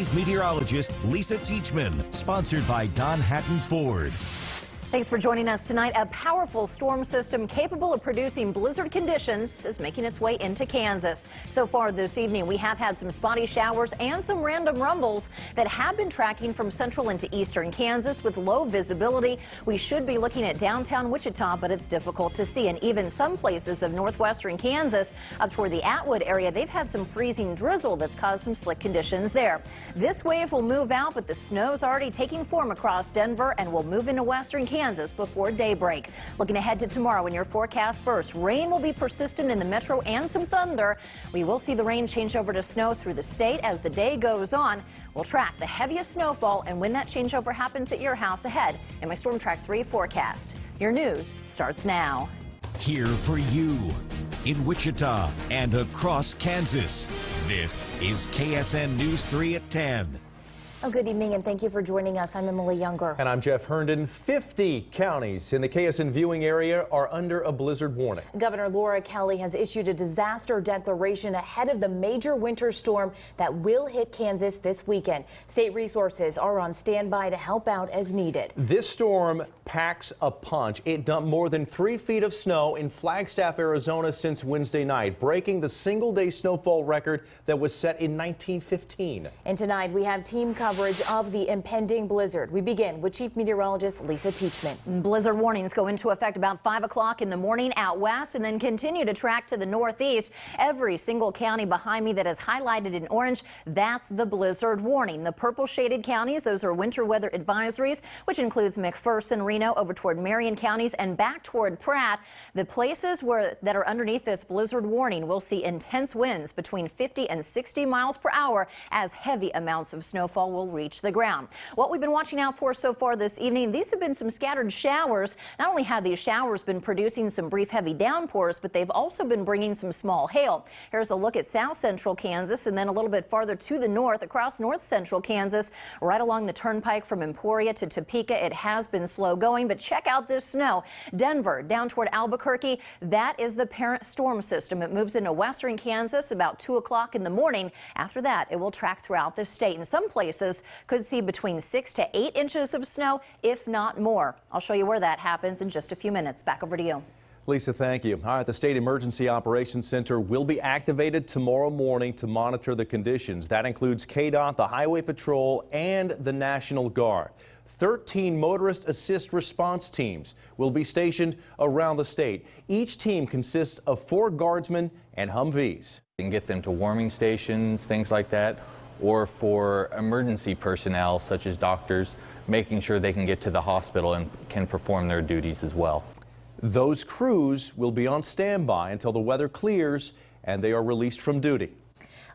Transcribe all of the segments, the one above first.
Chief Meteorologist Lisa Teachman, sponsored by Don Hatton Ford. Thanks for joining us tonight. A powerful storm system capable of producing blizzard conditions is making its way into Kansas. So far this evening, we have had some spotty showers and some random rumbles that have been tracking from central into eastern Kansas with low visibility. We should be looking at downtown Wichita, but it's difficult to see. And even some places of northwestern Kansas up toward the Atwood area, they've had some freezing drizzle that's caused some slick conditions there. This wave will move out, but the snow's already taking form across Denver and will move into western Kansas before daybreak. Looking ahead to tomorrow in your forecast first, rain will be persistent in the metro and some thunder. We will see the rain change over to snow through the state as the day goes on. We'll track the heaviest snowfall and when that changeover happens at your house ahead in my Storm Track 3 forecast. Your news starts now. Here for you in Wichita and across Kansas. This is KSN News 3 at 10. Oh, good evening and thank you for joining us. I'm Emily Younger. And I'm Jeff Herndon. 50 counties in the KSN viewing area are under a blizzard warning. Governor Laura Kelly has issued a disaster declaration ahead of the major winter storm that will hit Kansas this weekend. State resources are on standby to help out as needed. This storm packs a punch. It dumped more than 3 feet of snow in Flagstaff, Arizona since Wednesday night, breaking the single-day snowfall record that was set in 1915. And tonight we have team coverage of the impending blizzard. We begin with Chief Meteorologist Lisa Teachman. Blizzard warnings go into effect about 5 o'clock in the morning out west and then continue to track to the northeast. Every single county behind me that is highlighted in orange, that's the blizzard warning. The purple shaded counties, those are winter weather advisories, which includes McPherson, Reno, over toward Marion counties and back toward Pratt. The places that are underneath this blizzard warning will see intense winds between 50 and 60 miles per hour as heavy amounts of snowfall will reach the ground. What we've been watching out for so far this evening, these have been some scattered showers. Not only have these showers been producing some brief heavy downpours, but they've also been bringing some small hail. Here's a look at south central Kansas and then a little bit farther to the north across north central Kansas, right along the turnpike from Emporia to Topeka. It has been slow going, but check out this snow. Denver down toward Albuquerque, that is the parent storm system. It moves into western Kansas about 2 o'clock in the morning. After that, it will track throughout the state. In some places could see between 6 to 8 inches of snow, if not more. I'll show you where that happens in just a few minutes. Back over to you. Lisa, thank you. All right, the State Emergency Operations Center will be activated tomorrow morning to monitor the conditions. That includes KDOT, the Highway Patrol, and the National Guard. 13 motorist assist response teams will be stationed around the state. Each team consists of 4 guardsmen and Humvees. You can get them to warming stations, things like that, or for emergency personnel such as doctors, making sure they can get to the hospital and can perform their duties as well. Those crews will be on standby until the weather clears and they are released from duty.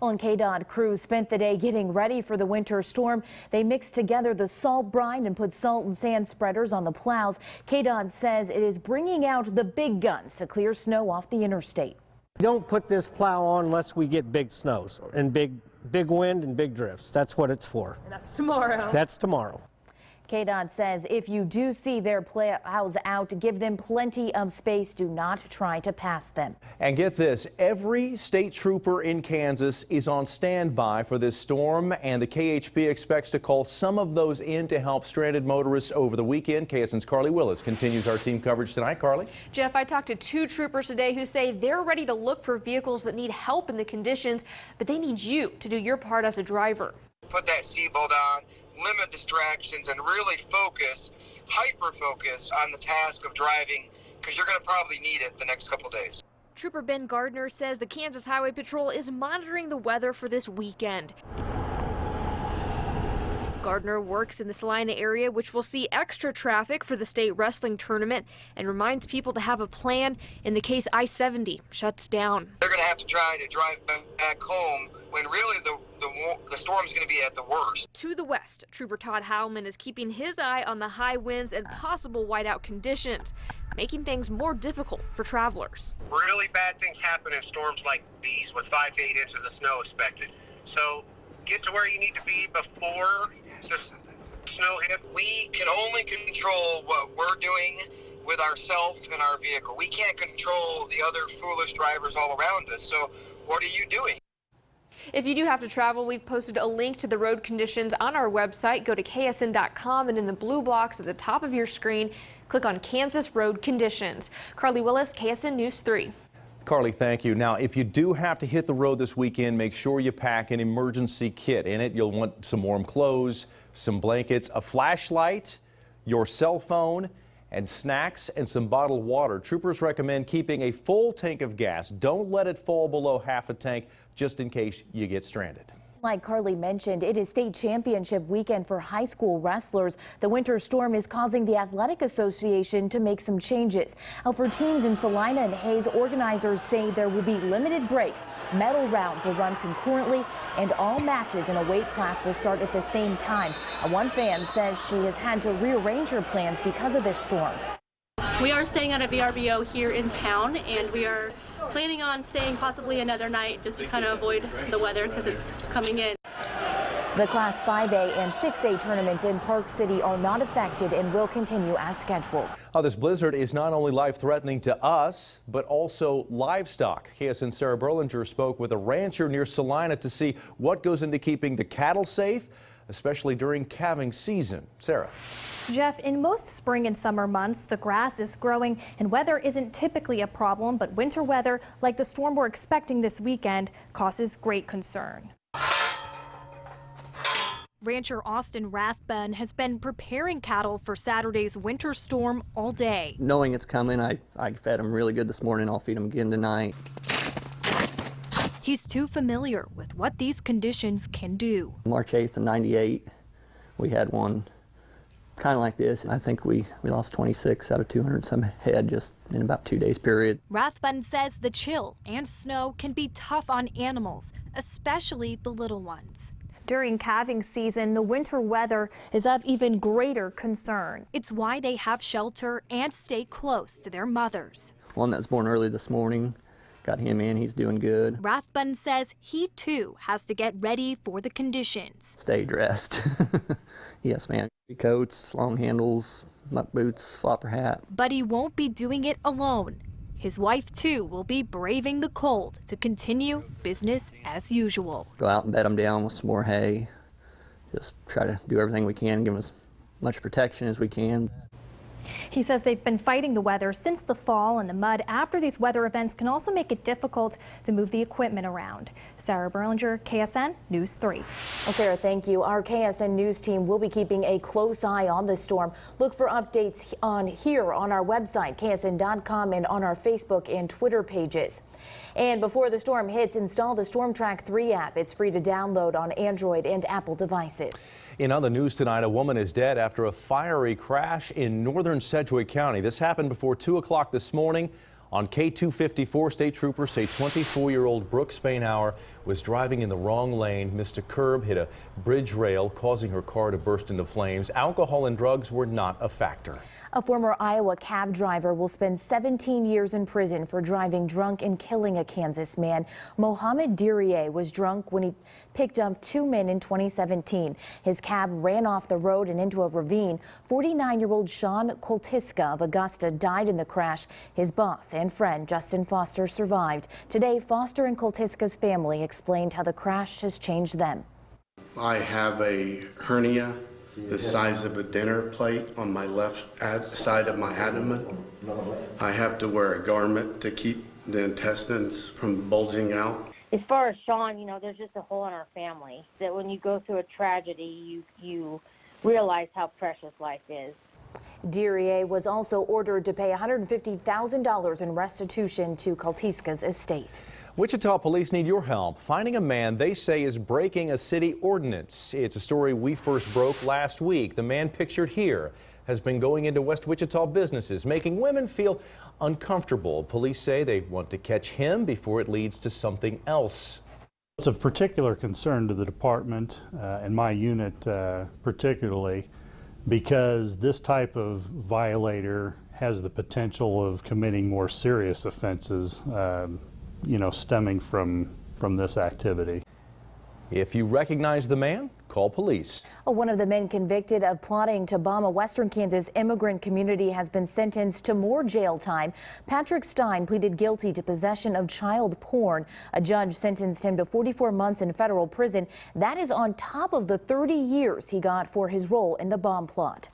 Well, and KDOT crews spent the day getting ready for the winter storm. They mixed together the salt brine and put salt and sand spreaders on the plows. KDOT says it is bringing out the big guns to clear snow off the interstate. Don't put this plow on unless we get big snows and big wind and big drifts. That's what it's for. That's tomorrow. That's tomorrow. KDOT says if you do see their plows out, give them plenty of space. Do not try to pass them. And get this, every state trooper in Kansas is on standby for this storm, and the KHB expects to call some of those in to help stranded motorists over the weekend. KSN's Carly Willis continues our team coverage tonight. Carly? Jeff, I talked to 2 troopers today who say they're ready to look for vehicles that need help in the conditions, but they need you to do your part as a driver. Put that seatbelt on, limit distractions, and really focus, hyper-focus on the task of driving, because you're going to probably need it the next couple days. Trooper Ben Gardner says the Kansas Highway Patrol is monitoring the weather for this weekend. Gardner works in the Salina area, which will see extra traffic for the state wrestling tournament, and reminds people to have a plan in the case I-70 shuts down. They're going to have to try to drive back home when really the storm's going to be at the worst. To the west, Trooper Todd Howman is keeping his eye on the high winds and possible whiteout conditions, making things more difficult for travelers. Really bad things happen in storms like these with 5 to 8 inches of snow expected. So get to where you need to be before the snow hits. We can only control what we're doing with ourselves and our vehicle. We can't control the other foolish drivers all around us. So what are you doing? If you do have to travel, we've posted a link to the road conditions on our website. Go to ksn.com, and in the blue box at the top of your screen, click on Kansas Road Conditions. Carly Willis, KSN News 3. Carly, thank you. Now, if you do have to hit the road this weekend, make sure you pack an emergency kit. In it, you'll want some warm clothes, some blankets, a flashlight, your cell phone, and snacks and some bottled water. Troopers recommend keeping a full tank of gas. Don't let it fall below half a tank just in case you get stranded. Like Carly mentioned, it is state championship weekend for high school wrestlers. The winter storm is causing the Athletic Association to make some changes. Now, for teams in Salina and Hayes, organizers say there will be limited breaks. Medal rounds will run concurrently, and all matches in a weight class will start at the same time. One fan says she has had to rearrange her plans because of this storm. We are staying at a VRBO here in town, and we are planning on staying possibly another night just to kind of avoid the weather because it's coming in. The Class 5A and 6A tournaments in Park City are not affected and will continue as scheduled. This blizzard is not only life-threatening to us, but also livestock. KSN's Sarah Berlinger spoke with a rancher near Salina to see what goes into keeping the cattle safe, especially during calving season. Sarah. Jeff, in most spring and summer months, the grass is growing and weather isn't typically a problem, but winter weather, like the storm we're expecting this weekend, causes great concern. Rancher Austin Rathbun has been preparing cattle for Saturday's winter storm all day. Knowing it's coming, I fed them really good this morning. I'll feed them again tonight. He's too familiar with what these conditions can do. March 8th of '98, we had one kind of like this. I think we lost 26 out of 200 some head just in about 2 days period. Rathbun says the chill and snow can be tough on animals, especially the little ones. During calving season, the winter weather is of even greater concern. It's why they have shelter and stay close to their mothers. One that was born early this morning, got him in, he's doing good. Rathbun says he too has to get ready for the conditions. Stay dressed. Yes, ma'am. Coats, long handles, muck boots, flopper hat. But he won't be doing it alone. His wife too will be braving the cold to continue business as usual. Go out and bed them down with some more hay. Just try to do everything we can, give them as much protection as we can. He says they've been fighting the weather since the fall, and the mud after these weather events can also make it difficult to move the equipment around. Sarah Berlinger, KSN News 3. Well, Sarah, thank you. Our KSN News team will be keeping a close eye on the storm. Look for updates here on our website, ksn.com, and on our Facebook and Twitter pages. And before the storm hits, install the Storm Track 3 app. It's free to download on Android and Apple devices. In other news tonight, a woman is dead after a fiery crash in northern Sedgwick County. This happened before 2 o'clock this morning. On K254, state troopers say 24-year-old Brooke Spainhour was driving in the wrong lane, missed a curb, hit a bridge rail, causing her car to burst into flames. Alcohol and drugs were not a factor. A former Iowa cab driver will spend 17 years in prison for driving drunk and killing a Kansas man. Mohammed Diriye was drunk when he picked up 2 men in 2017. His cab ran off the road and into a ravine. 49-year-old Sean Koltiska of Augusta died in the crash. His boss and friend Justin Foster survived. Today, Foster and Koltiska's family explained how the crash has changed them. I have a hernia the size of a dinner plate on my left side of my abdomen. I have to wear a garment to keep the intestines from bulging out. As far as Sean, you know, there's just a hole in our family that when you go through a tragedy, you realize how precious life is. Diriye was also ordered to pay $150,000 in restitution to Koltiska's estate. Wichita police need your help finding a man they say is breaking a city ordinance. It's a story we first broke last week. The man pictured here has been going into West Wichita businesses, making women feel uncomfortable. Police say they want to catch him before it leads to something else. It's of particular concern to the department and my unit particularly, because this type of violator has the potential of committing more serious offenses you know, stemming from this activity. If you recognize the man, call police. One of the men convicted of plotting to bomb a Western Kansas immigrant community has been sentenced to more jail time. Patrick Stein pleaded guilty to possession of child porn. A judge sentenced him to 44 months in federal prison. That is on top of the 30 years he got for his role in the bomb plot.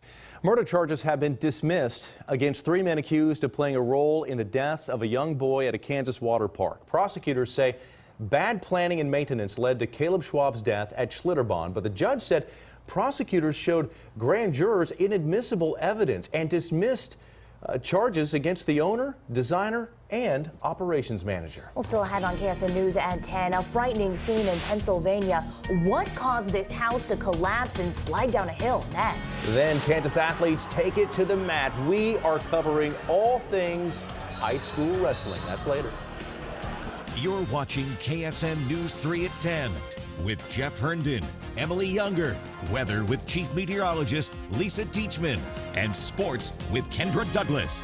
Murder charges have been dismissed against 3 men accused of playing a role in the death of a young boy at a Kansas water park. Prosecutors say bad planning and maintenance led to Caleb Schwab's death at Schlitterbahn, but the judge said prosecutors showed grand jurors inadmissible evidence and dismissed charges against the owner, designer, and operations manager. Well, still ahead on KSN News at 10, a frightening scene in Pennsylvania. What caused this house to collapse and slide down a hill? Next. Then Kansas athletes take it to the mat. We are covering all things high school wrestling. That's later. You're watching KSN News 3 at 10 with Jeff Herndon, Emily Younger, weather with Chief Meteorologist Lisa Teachman, and sports with Kendra Douglas.